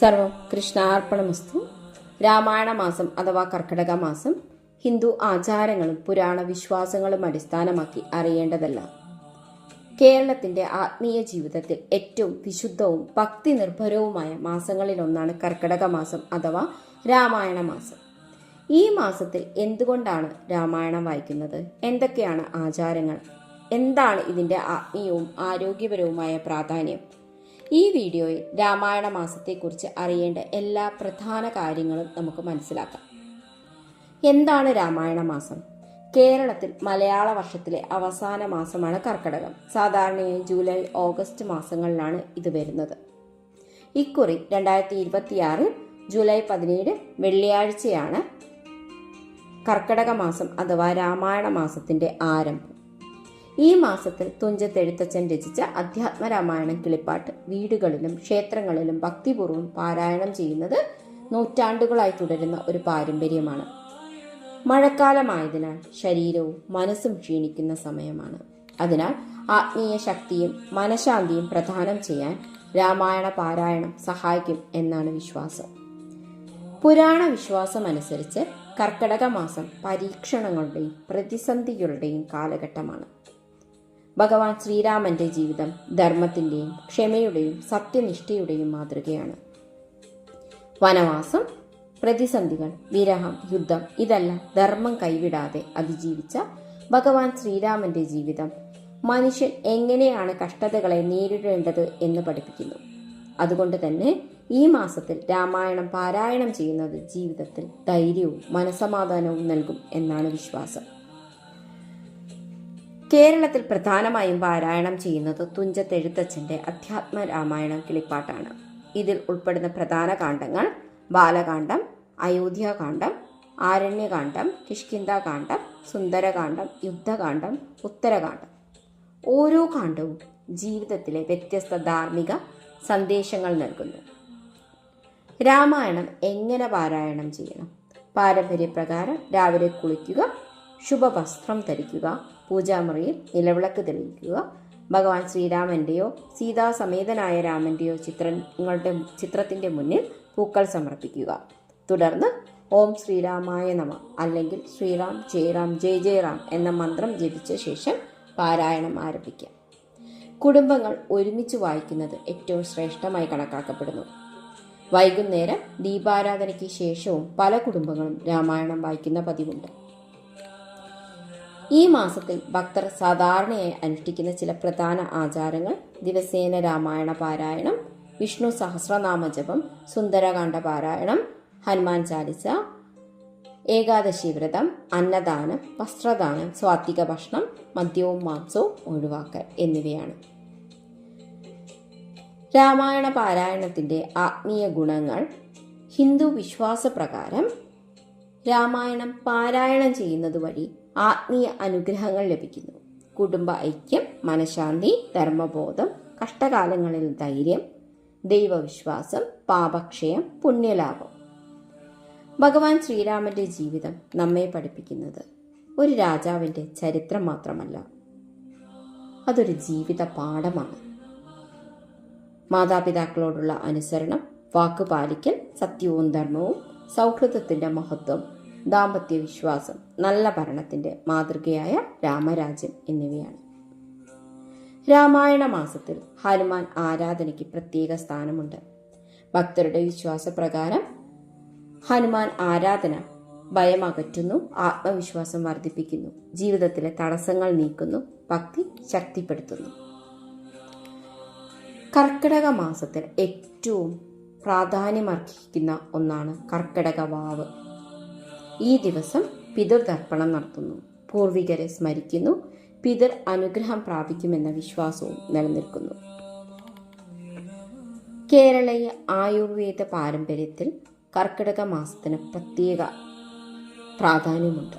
സർവം കൃഷ്ണാർപ്പണമസ്തു. രാമായണ മാസം അഥവാ കർക്കിടക മാസം ഹിന്ദു ആചാരങ്ങളും പുരാണ വിശ്വാസങ്ങളും അടിസ്ഥാനമാക്കി അറിയേണ്ടതല്ല. കേരളത്തിന്റെ ആത്മീയ ജീവിതത്തിൽ ഏറ്റവും വിശുദ്ധവും ഭക്തി നിർഭരവുമായ മാസങ്ങളിലൊന്നാണ് കർക്കിടക മാസം അഥവാ രാമായണ മാസം. ഈ മാസത്തിൽ എന്തുകൊണ്ടാണ് രാമായണം വായിക്കുന്നത്? എന്തൊക്കെയാണ് ആചാരങ്ങൾ? എന്താണ് ഇതിന്റെ ആത്മീയവും ആരോഗ്യപരവുമായ പ്രാധാന്യം? ഈ വീഡിയോയിൽ രാമായണ മാസത്തെക്കുറിച്ച് അറിയേണ്ട എല്ലാ പ്രധാന കാര്യങ്ങളും നമുക്ക് മനസ്സിലാക്കാം. എന്താണ് രാമായണ മാസം? കേരളത്തിൽ മലയാള വർഷത്തിലെ അവസാന മാസമാണ് കർക്കിടകം. സാധാരണയായി ജൂലൈ, ഓഗസ്റ്റ് മാസങ്ങളിലാണ് ഇത് വരുന്നത്. ഇക്കുറി 2026 ജൂലൈ 17 വെള്ളിയാഴ്ചയാണ് കർക്കിടക മാസം അഥവാ രാമായണ മാസത്തിന്റെ ആരംഭം. ഈ മാസത്തിൽ തുഞ്ചത്തെഴുത്തച്ഛൻ രചിച്ച അധ്യാത്മരാമായണം കിളിപ്പാട്ട് വീടുകളിലും ക്ഷേത്രങ്ങളിലും ഭക്തിപൂർവ്വം പാരായണം ചെയ്യുന്നത് നൂറ്റാണ്ടുകളായി തുടരുന്ന ഒരു പാരമ്പര്യമാണ്. മഴക്കാലമായതിനാൽ ശരീരവും മനസ്സും ക്ഷീണിക്കുന്ന സമയമാണ്. അതിനാൽ ആത്മീയ ശക്തിയും മനഃശാന്തിയും പ്രദാനം ചെയ്യാൻ രാമായണ പാരായണം സഹായിക്കും എന്നാണ് വിശ്വാസം. പുരാണ വിശ്വാസം അനുസരിച്ച് കർക്കിടക മാസം പരീക്ഷണങ്ങളുടെയും പ്രതിസന്ധികളുടെയും കാലഘട്ടമാണ്. ഭഗവാൻ ശ്രീരാമന്റെ ജീവിതം ധർമ്മത്തിന്റെയും ക്ഷമയുടെയും സത്യനിഷ്ഠയുടെയും മാതൃകയാണ്. വനവാസം, പ്രതിസന്ധികൾ, വിരഹം, യുദ്ധം ഇതെല്ലാം ധർമ്മം കൈവിടാതെ അതിജീവിച്ച ഭഗവാൻ ശ്രീരാമന്റെ ജീവിതം മനുഷ്യൻ എങ്ങനെയാണ് കഷ്ടതകളെ നേരിടേണ്ടത് എന്ന് പഠിപ്പിക്കുന്നു. അതുകൊണ്ട് തന്നെ ഈ മാസത്തിൽ രാമായണം പാരായണം ചെയ്യുന്നത് ജീവിതത്തിൽ ധൈര്യവും മനസമാധാനവും നൽകും എന്നാണ് വിശ്വാസം. കേരളത്തിൽ പ്രധാനമായും പാരായണം ചെയ്യുന്നത് തുഞ്ചത്തെഴുത്തച്ഛന്റെ അധ്യാത്മരാമായണം കിളിപ്പാട്ടാണ്. ഇതിൽ ഉൾപ്പെടുന്ന പ്രധാന കാണ്ഡങ്ങൾ ബാലകാന്ഡം, അയോധ്യാകാന്ഡം, ആരണ്യകാന്ഡം, കിഷ്കിന്ധാകാന്ഡം, സുന്ദരകാന്ഡം, യുദ്ധകാന്ഡം, ഉത്തരകാന്ഡം. ഓരോ കാണ്ഡവും ജീവിതത്തിലെ വ്യത്യസ്ത ധാർമ്മിക സന്ദേശങ്ങൾ നൽകുന്നു. രാമായണം എങ്ങനെ പാരായണം ചെയ്യണം? പാരമ്പര്യപ്രകാരം രാവിലെ കുളിക്കുക, ശുഭവസ്ത്രം ധരിക്കുക, പൂജാമുറിയിൽ നിലവിളക്ക് തെളിയിക്കുക, ഭഗവാൻ ശ്രീരാമന്റെയോ സീതാസമേതനായ രാമന്റെയോ ചിത്രത്തിന്റെ മുന്നിൽ പൂക്കൾ സമർപ്പിക്കുക. തുടർന്ന് ഓം ശ്രീരാമായ നമ അല്ലെങ്കിൽ ശ്രീറാം ജയറാം ജയ ജയറാം എന്ന മന്ത്രം ജപിച്ച ശേഷം പാരായണം ആരംഭിക്കാം. കുടുംബങ്ങൾ ഒരുമിച്ച് വായിക്കുന്നത് ഏറ്റവും ശ്രേഷ്ഠമായി കണക്കാക്കപ്പെടുന്നു. വൈകുന്നേരം ദീപാരാധനയ്ക്ക് ശേഷവും പല കുടുംബങ്ങളും രാമായണം വായിക്കുന്ന പതിവുണ്ട്. ഈ മാസത്തിൽ ഭക്തർ സാധാരണയായി അനുഷ്ഠിക്കുന്ന ചില പ്രധാന ആചാരങ്ങൾ ദിവസേന രാമായണ പാരായണം, വിഷ്ണു സഹസ്രനാമ ജപം, സുന്ദരകാന്ഡ പാരായണം, ഹനുമാൻ ചാലിസ, ഏകാദശി വ്രതം, അന്നദാനം, വസ്ത്രദാനം, സ്വാത്വിക ഭക്ഷണം, മദ്യവും മാംസവും ഒഴിവാക്കൽ എന്നിവയാണ്. രാമായണ പാരായണത്തിന്റെ ആത്മീയ ഗുണങ്ങൾ. ഹിന്ദു വിശ്വാസപ്രകാരം രാമായണം പാരായണം ചെയ്യുന്നത് വഴി ആത്മീയ അനുഗ്രഹങ്ങൾ ലഭിക്കുന്നു. കുടുംബ ഐക്യം, മനഃശാന്തി, ധർമ്മബോധം, കഷ്ടകാലങ്ങളിൽ ധൈര്യം, ദൈവവിശ്വാസം, പാപക്ഷയം, പുണ്യലാഭം. ഭഗവാൻ ശ്രീരാമന്റെ ജീവിതം നമ്മെ പഠിപ്പിക്കുന്നത് ഒരു രാജാവിന്റെ ചരിത്രം മാത്രമല്ല, അതൊരു ജീവിത പാഠമാണ്. മാതാപിതാക്കളോടുള്ള അനുസരണം, വാക്കുപാലിക്കൽ, സത്യവും ധർമ്മവും, സൗഹൃദത്തിന്റെ മഹത്വം, ദാമ്പത്യ വിശ്വാസം, നല്ല ഭരണത്തിന്റെ മാതൃകയായ രാമരാജ്യം എന്നിവയാണ്. രാമായണ മാസത്തിൽ ഹനുമാൻ ആരാധനയ്ക്ക് പ്രത്യേക സ്ഥാനമുണ്ട്. ഭക്തരുടെ വിശ്വാസപ്രകാരം ഹനുമാൻ ആരാധന ഭയം അകറ്റുന്നു, ആത്മവിശ്വാസം വർദ്ധിപ്പിക്കുന്നു, ജീവിതത്തിലെ തടസ്സങ്ങൾ നീക്കുന്നു, ഭക്തി ശക്തിപ്പെടുത്തുന്നു. കർക്കിടക മാസത്തിൽ ഏറ്റവും പ്രാധാന്യമർഹിക്കുന്ന ഒന്നാണ് കർക്കിടക വാവ്. ഈ ദിവസം പിതൃതർപ്പണം നടത്തുന്നു, പൂർവികരെ സ്മരിക്കുന്നു, പിതൃ അനുഗ്രഹം പ്രാപിക്കുമെന്ന വിശ്വാസവും നിലനിൽക്കുന്നു. കേരളീയ ആയുർവേദ പാരമ്പര്യത്തിൽ കർക്കിടക മാസത്തിന് പ്രത്യേക പ്രാധാന്യമുണ്ട്.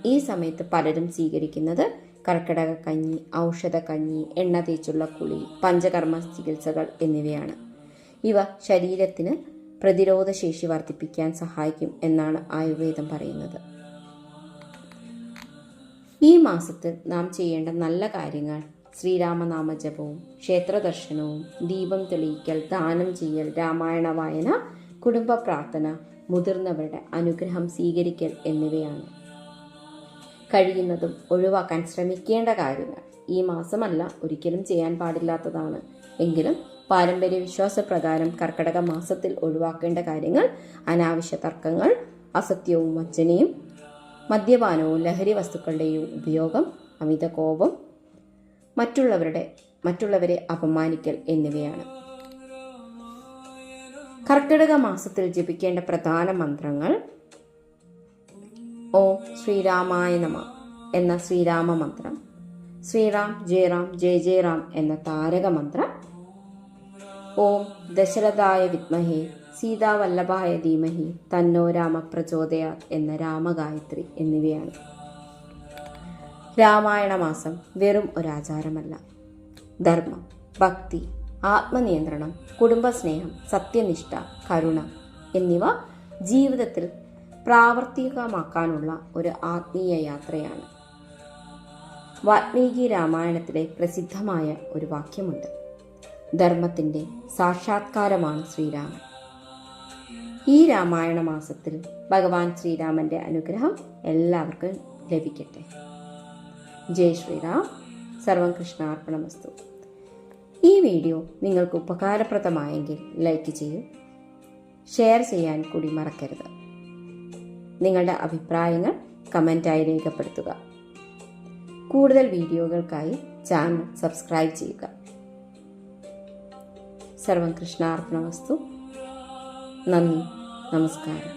ഈ സമയത്ത് പലരും സ്വീകരിക്കുന്നത് കർക്കിടക കഞ്ഞി, ഔഷധ കഞ്ഞി, എണ്ണ തേച്ചുള്ള കുളി, പഞ്ചകർമ്മ ചികിത്സകൾ എന്നിവയാണ്. ഇവ ശരീരത്തിന് പ്രതിരോധശേഷി വർദ്ധിപ്പിക്കാൻ സഹായിക്കും എന്നാണ് ആയുർവേദം പറയുന്നത്. ഈ മാസത്തിൽ നാം ചെയ്യേണ്ട നല്ല കാര്യങ്ങൾ ശ്രീരാമനാമ ജപവും ക്ഷേത്രദർശനവും ദീപം തെളിയിക്കൽ, ദാനം ചെയ്യൽ, രാമായണ വായന, കുടുംബ പ്രാർത്ഥന, മുതിർന്നവരുടെ അനുഗ്രഹം സ്വീകരിക്കൽ എന്നിവയാണ്. കഴിയുന്നതും ഒഴിവാക്കാൻ ശ്രമിക്കേണ്ട കാര്യങ്ങൾ. ഈ മാസമല്ല, ഒരിക്കലും ചെയ്യാൻ പാടില്ലാത്തതാണ്. എങ്കിലും പാരമ്പര്യ വിശ്വാസപ്രകാരം കർക്കടക മാസത്തിൽ ഒഴിവാക്കേണ്ട കാര്യങ്ങൾ: അനാവശ്യ തർക്കങ്ങൾ, അസത്യവും വഞ്ചനയും, മദ്യപാനവും ലഹരി വസ്തുക്കളുടെയും ഉപയോഗം, അമിത കോപം, മറ്റുള്ളവരെ അപമാനിക്കൽ എന്നിവയാണ്. കർക്കിടക മാസത്തിൽ ജപിക്കേണ്ട പ്രധാന മന്ത്രങ്ങൾ: ഓം ശ്രീരാമായ നമ എന്ന ശ്രീരാമ മന്ത്രം, ശ്രീറാം ജയറാം ജയ ജയറാം എന്ന താരക മന്ത്രം, ഓം ദശരഥായ വിദ്മഹേ സീതാവല്ലഭായ ധീമഹി തന്നോ രാമ പ്രചോദയാത് എന്ന രാമഗായത്രി എന്നിവയാണ്. രാമായണ മാസം വെറും ഒരാചാരമല്ല. ധർമ്മം, ഭക്തി, ആത്മനിയന്ത്രണം, കുടുംബസ്നേഹം, സത്യനിഷ്ഠ, കരുണ എന്നിവ ജീവിതത്തിൽ പ്രാവർത്തികമാക്കാനുള്ള ഒരു ആത്മീയ യാത്രയാണ്. വാൽമീകി രാമായണത്തിലെ പ്രസിദ്ധമായ ഒരു വാക്യമുണ്ട്: ധർമ്മത്തിൻ്റെ സാക്ഷാത്കാരമാണ് ശ്രീരാമൻ. ഈ രാമായണ മാസത്തിൽ ഭഗവാൻ ശ്രീരാമൻ്റെ അനുഗ്രഹം എല്ലാവർക്കും ലഭിക്കട്ടെ. ജയ് ശ്രീറാം. സർവം കൃഷ്ണാർപ്പണമസ്തു. ഈ വീഡിയോ നിങ്ങൾക്ക് ഉപകാരപ്രദമായെങ്കിൽ ലൈക്ക് ചെയ്യൂ, ഷെയർ ചെയ്യാൻ കൂടി മറക്കരുത്. നിങ്ങളുടെ അഭിപ്രായങ്ങൾ കമൻറ്റായി രേഖപ്പെടുത്തുക. കൂടുതൽ വീഡിയോകൾക്കായി ചാനൽ സബ്സ്ക്രൈബ് ചെയ്യുക. സർവം കൃഷ്ണാർപ്പണമസ്തു. നന്ദി, നമസ്കാരം.